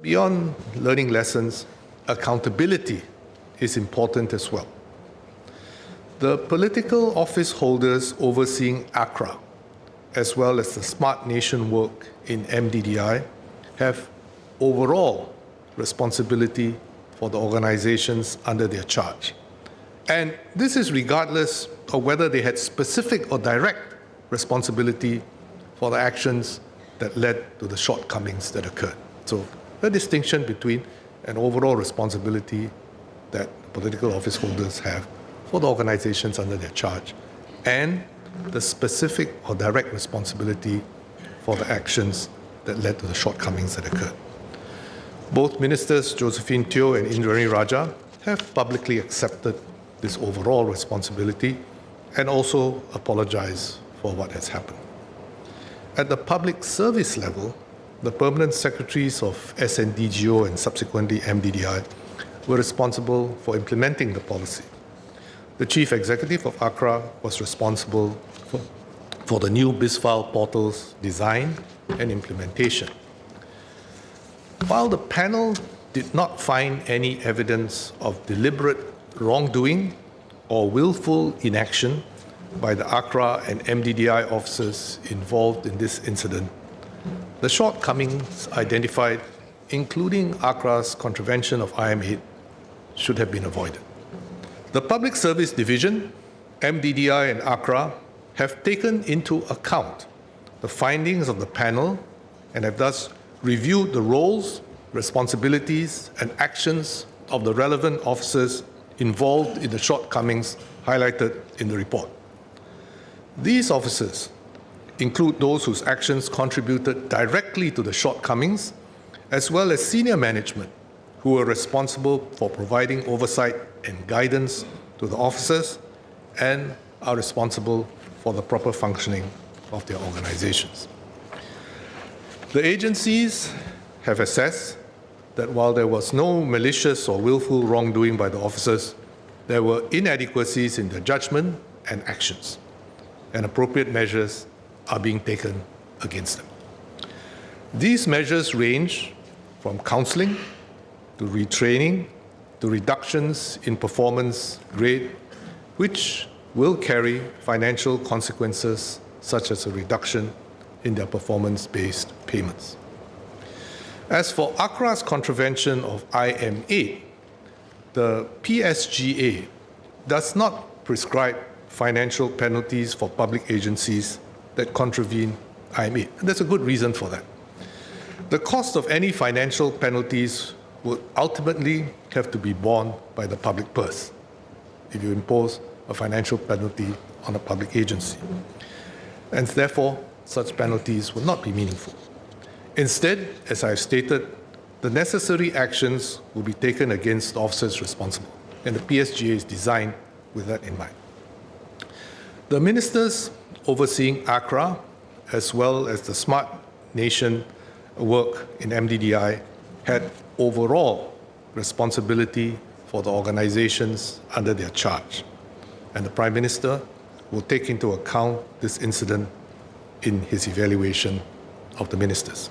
beyond learning lessons, accountability is important as well. The political office holders overseeing ACRA, as well as the Smart Nation work in MDDI, have overall responsibility for the organizations under their charge. And this is regardless of whether they had specific or direct responsibility for the actions that led to the shortcomings that occurred. So the distinction between an overall responsibility that political office holders have for the organizations under their charge and the specific or direct responsibility for the actions that led to the shortcomings that occurred. Both Ministers Josephine Teo and Indranee Rajah have publicly accepted this overall responsibility and also apologized for what has happened. At the public service level, the permanent secretaries of SNDGO and subsequently MDDI were responsible for implementing the policy. The chief executive of ACRA was responsible for the new BizFile portal's design and implementation. While the panel did not find any evidence of deliberate wrongdoing or willful inaction by the ACRA and MDDI officers involved in this incident, the shortcomings identified, including ACRA's contravention of IM8, should have been avoided. The Public Service Division, MDDI and ACRA have taken into account the findings of the panel and have thus reviewed the roles, responsibilities, and actions of the relevant officers involved in the shortcomings highlighted in the report. These officers include those whose actions contributed directly to the shortcomings, as well as senior management who were responsible for providing oversight and guidance to the officers and are responsible for the proper functioning of their organizations. The agencies have assessed that while there was no malicious or willful wrongdoing by the officers, there were inadequacies in their judgement and actions, and appropriate measures are being taken against them. These measures range from counselling to retraining to reductions in performance grade, which will carry financial consequences such as a reduction in their performance-based payments. As for ACRA's contravention of IM8, the PSGA does not prescribe financial penalties for public agencies that contravene IM8. And there's a good reason for that. The cost of any financial penalties will ultimately have to be borne by the public purse if you impose a financial penalty on a public agency. And therefore, such penalties will not be meaningful. Instead, as I've stated, the necessary actions will be taken against officers responsible, and the PSGA is designed with that in mind. The ministers overseeing ACRA, as well as the Smart Nation work in MDDI, had overall responsibility for the organizations under their charge, and the Prime Minister will take into account this incident in his evaluation of the ministers.